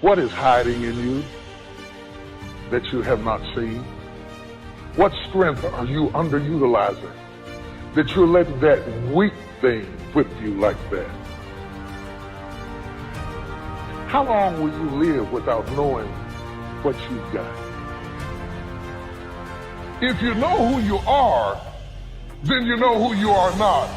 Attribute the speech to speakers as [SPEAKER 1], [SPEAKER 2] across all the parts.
[SPEAKER 1] What is hiding in you that you have not seen? What strength are you underutilizing that you're letting that weak thing whip you like that? How long will you live without knowing what you've got? If you know who you are, then you know who you are not.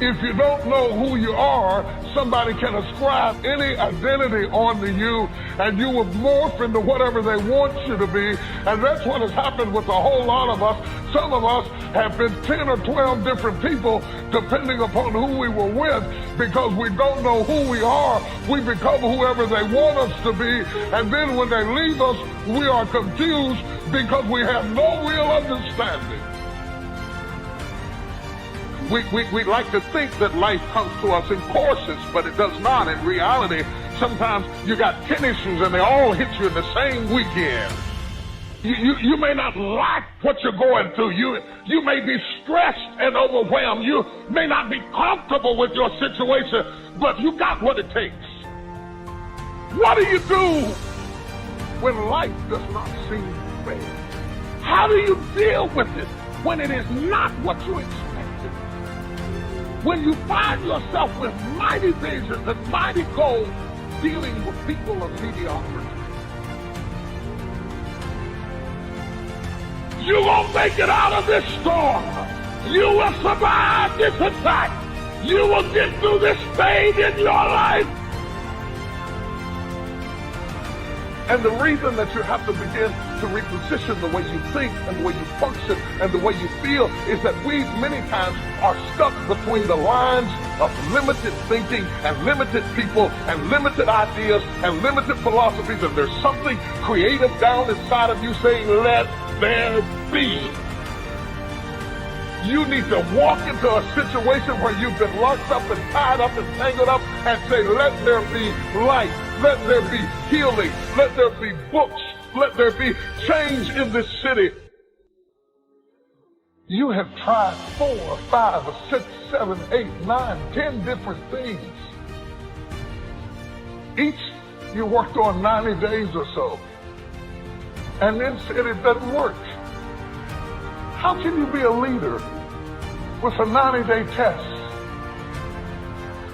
[SPEAKER 1] If you don't know who you are, somebody can ascribe any identity onto you and you will morph into whatever they want you to be. And that's what has happened with a whole lot of us. Some of us have been 10 or 12 different people depending upon who we were with, because we don't know who we are. We become whoever they want us to be. And then when they leave us, we are confused because we have no real understanding. We like to think that life comes to us in courses, but it does not. In reality, sometimes you got tennis shoes and they all hit you in the same weekend. You may not like what you're going through. You may be stressed and overwhelmed. You may not be comfortable with your situation, but you got what it takes. What do you do when life does not seem fair? How do you deal with it when it is not what you expected? When you find yourself with mighty visions and mighty goals dealing with people of mediocrity? You won't make it out of this storm. You will survive this attack. You will get through this phase in your life. And the reason that you have to begin to reposition the way you think and the way you function and the way you feel is that we many times are stuck between the lines of limited thinking and limited people and limited ideas and limited philosophies, and there's something creative down inside of you saying, let there be. You need to walk into a situation where you've been locked up and tied up and tangled up and say, let there be light, let there be healing, let there be books, let there be change in this city. You have tried 4 or 5 or 6, 7, 8, 9, 10 different things. Each you worked on 90 days or so, and then said it doesn't work. How can you be a leader with a 90-day test?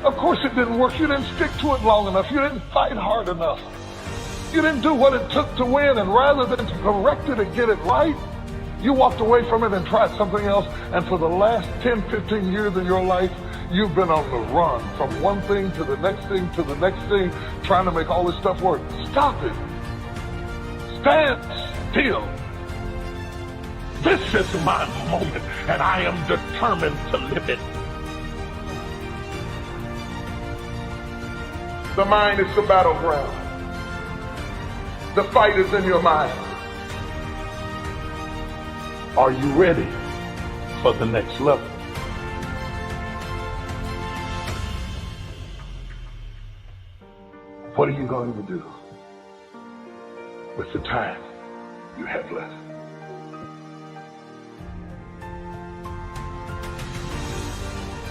[SPEAKER 1] Of course it didn't work. You didn't stick to it long enough. You didn't fight hard enough. You didn't do what it took to win, and rather than to correct it and get it right, you walked away from it and tried something else, and for the last 10, 15 years of your life, you've been on the run from one thing to the next thing to the next thing, trying to make all this stuff work. Stop it. Stand still. This is my moment, and I am determined to live it. The mind is the battleground. The fight is in your mind. Are you ready for the next level? What are you going to do with the time you have left?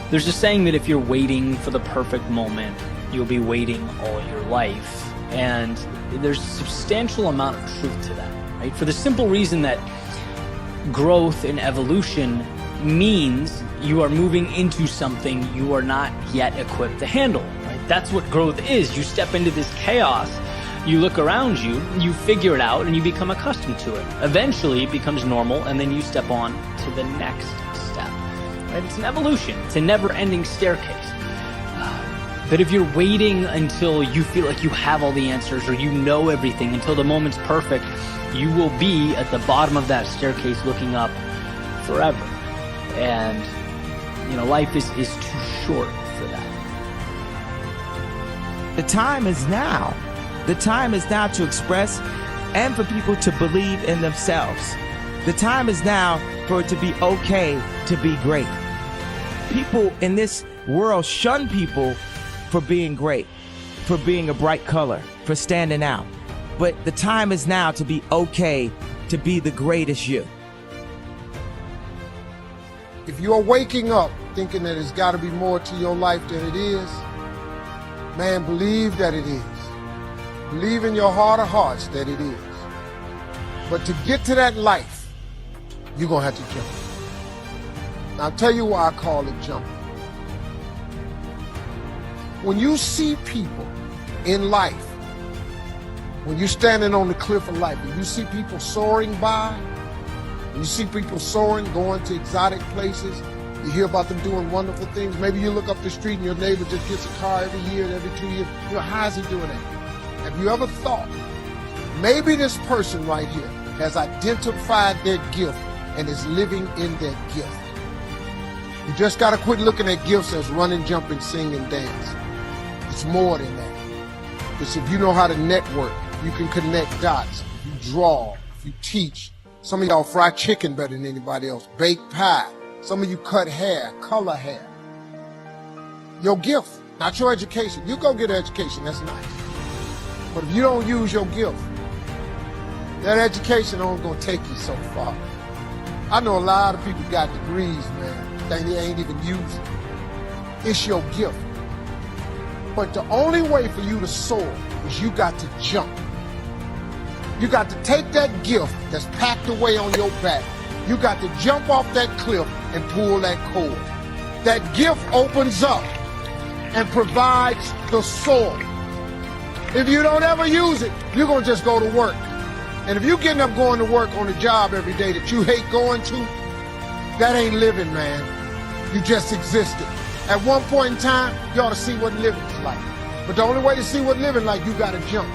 [SPEAKER 2] There's a saying that if you're waiting for the perfect moment, you'll be waiting all your life. And there's a substantial amount of truth to that, right? For the simple reason that growth and evolution means you are moving into something you are not yet equipped to handle, right? That's what growth is. You step into this chaos, you look around you, you figure it out, and you become accustomed to it. Eventually it becomes normal, and then you step on to the next step. Right? It's an evolution. It's a never-ending staircase. But if you're waiting until you feel like you have all the answers or you know everything, until the moment's perfect, you will be at the bottom of that staircase looking up forever. And, life is too short for that.
[SPEAKER 3] The time is now. The time is now to express and for people to believe in themselves. The time is now for it to be okay to be great. People in this world shun people for being great, for being a bright color, for standing out. But the time is now to be okay to be the greatest you.
[SPEAKER 4] If you're waking up thinking that there's got to be more to your life than it is, Man, believe that it is. Believe in your heart of hearts that it is. But to get to that life, you're going to have to jump. Now, I'll tell you why I call it jumping. When you see people in life, when you're standing on the cliff of life, and you see people soaring by, when you see people soaring, going to exotic places, you hear about them doing wonderful things. Maybe you look up the street and your neighbor just gets a car every year and every 2 years. You know, how is he doing that? Have you ever thought, maybe this person right here has identified their gift and is living in their gift? You just got to quit looking at gifts as running, jumping, sing, and dance. It's more than that. Because if you know how to network, you can connect dots. If you draw, if you teach. Some of y'all fry chicken better than anybody else. Bake pie. Some of you cut hair, color hair. Your gift, not your education. You go get an education, that's nice. But if you don't use your gift, that education only gonna take you so far. I know a lot of people got degrees, man, think they ain't even using it. It's your gift. But the only way for you to soar is you got to jump. You got to take that gift that's packed away on your back. You got to jump off that cliff and pull that cord. That gift opens up and provides the soar. If you don't ever use it, you're going to just go to work. And if you're getting up going to work on a job every day that you hate going to, that ain't living, man. You just existed. At one point in time, you ought to see what living's like. But the only way to see what living like, you got to jump.